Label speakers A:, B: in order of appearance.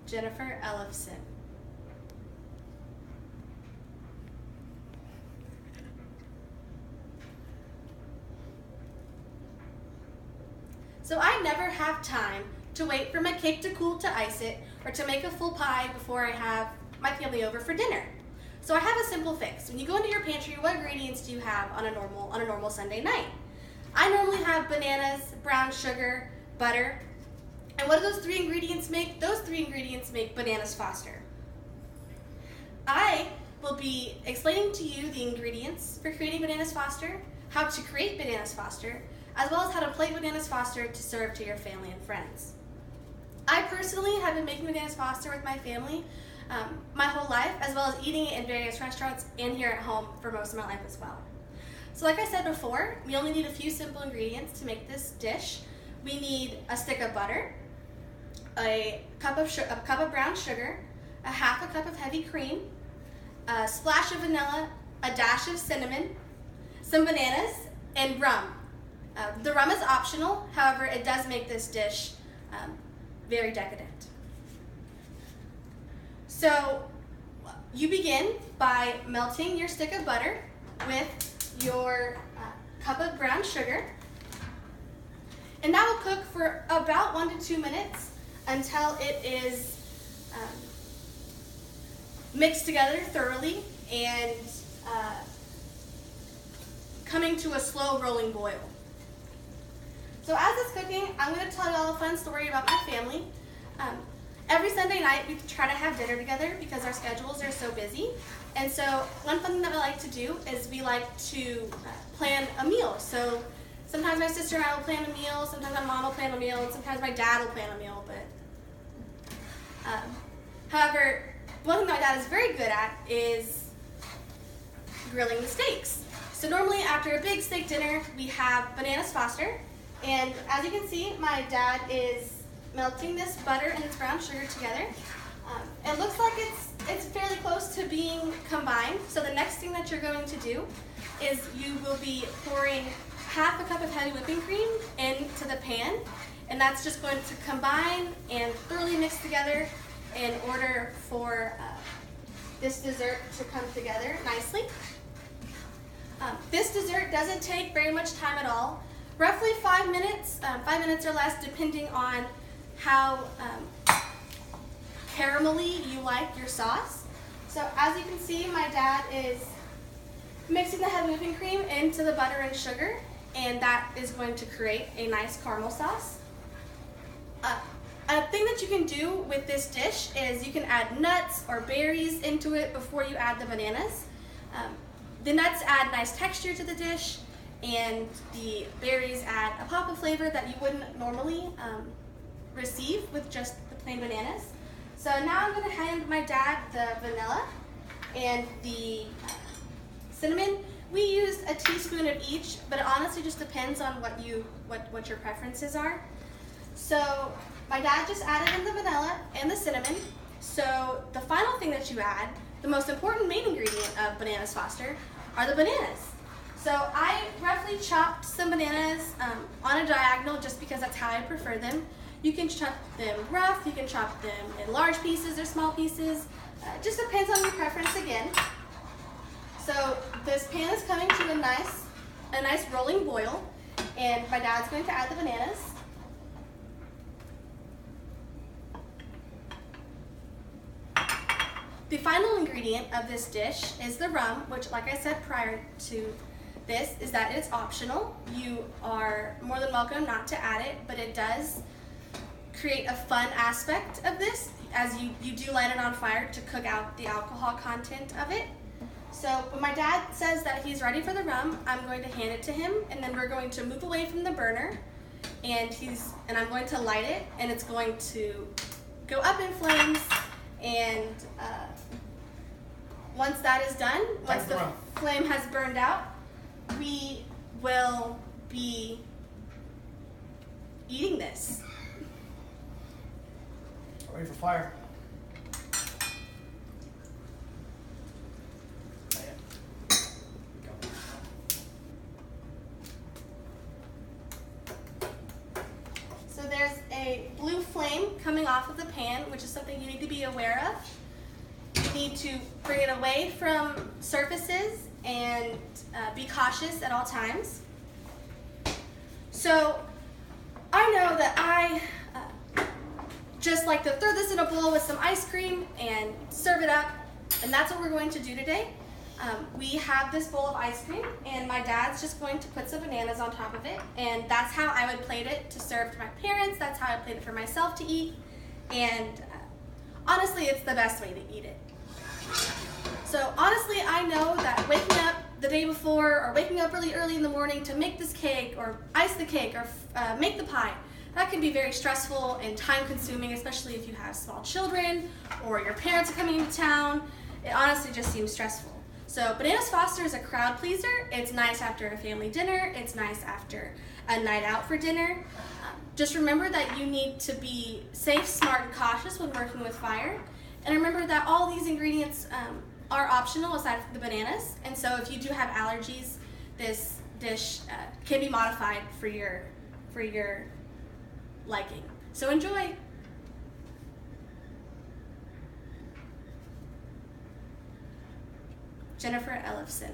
A: Jennifer Ellefson. So I never have time to wait for my cake to cool to ice it or to make a full pie before I have my family over for dinner. So I have a simple fix. When you go into your pantry, what ingredients do you have on a normal Sunday night? I normally have bananas, brown sugar, butter. And what do those 3 ingredients make? Those 3 ingredients make Bananas Foster. I will be explaining to you the ingredients for creating Bananas Foster, how to create Bananas Foster, as well as how to plate Bananas Foster to serve to your family and friends. I personally have been making Bananas Foster with my family my whole life, as well as eating it in various restaurants and here at home for most of my life as well. So like I said before, we only need a few simple ingredients to make this dish. We need a stick of butter, a cup of brown sugar, a half a cup of heavy cream, a splash of vanilla, a dash of cinnamon, some bananas, and rum. The rum is optional, however, it does make this dish very decadent. So you begin by melting your stick of butter with your cup of brown sugar, and that will cook for about 1 to 2 minutes until it is mixed together thoroughly and coming to a slow rolling boil. So as it's cooking, I'm going to tell you all a fun story about my family. Every Sunday night we try to have dinner together because our schedules are so busy. And so one fun thing that we like to do is we like to plan a meal. So sometimes my sister and I will plan a meal, sometimes my mom will plan a meal, and sometimes my dad will plan a meal. However, one thing that my dad is very good at is grilling the steaks. So normally after a big steak dinner, we have Bananas Foster. And as you can see, my dad is melting this butter and this brown sugar together. It looks like it's fairly close to being combined. So the next thing that you're going to do is you will be pouring half a cup of heavy whipping cream into the pan, and that's just going to combine and thoroughly mix together in order for this dessert to come together nicely. This dessert doesn't take very much time at all. Roughly 5 minutes, 5 minutes or less, depending on how caramelly you like your sauce. So as you can see, my dad is mixing the heavy whipping cream into the butter and sugar, and that is going to create a nice caramel sauce. A thing that you can do with this dish is you can add nuts or berries into it before you add the bananas. The nuts add nice texture to the dish, and the berries add a pop of flavor that you wouldn't normally receive with just the plain bananas. So now I'm going to hand my dad the vanilla and the cinnamon. We used a teaspoon of each, but it honestly just depends on what your preferences are. So my dad just added in the vanilla and the cinnamon. So the final thing that you add, the most important main ingredient of Bananas Foster, are the bananas. So I roughly chopped some bananas on a diagonal just because that's how I prefer them. You can chop them rough, you can chop them in large pieces or small pieces. It just depends on your preference again. So this pan is coming to a nice rolling boil, and my dad's going to add the bananas. The final ingredient of this dish is the rum, which, like I said prior to this, is that it's optional. You are more than welcome not to add it, but it does create a fun aspect of this as you do light it on fire to cook out the alcohol content of it. So when my dad says that he's ready for the rum, I'm going to hand it to him, and then we're going to move away from the burner, and I'm going to light it, and it's going to go up in flames. And once that is done, once the flame has burned out, we will be eating this.
B: Ready for fire.
A: So there's a blue flame coming off of the pan, which is something you need to be aware of. You need to bring it away from surfaces and be cautious at all times. So I know that I just like to throw this in a bowl with some ice cream and serve it up, and that's what we're going to do today. We have this bowl of ice cream, and my dad's just going to put some bananas on top of it, and that's how I would plate it to serve to my parents. That's how I plate it for myself to eat, and honestly, it's the best way to eat it. So honestly, I know that waking up the day before or waking up really early in the morning to make this cake or ice the cake or make the pie, that can be very stressful and time consuming, especially if you have small children or your parents are coming into town. It honestly just seems stressful. So Bananas Foster is a crowd pleaser. It's nice after a family dinner. It's nice after a night out for dinner. Just remember that you need to be safe, smart, and cautious when working with fire. And remember that all these ingredients are optional aside from the bananas. And so if you do have allergies, this dish can be modified for your liking. So enjoy. Jennifer Ellefson.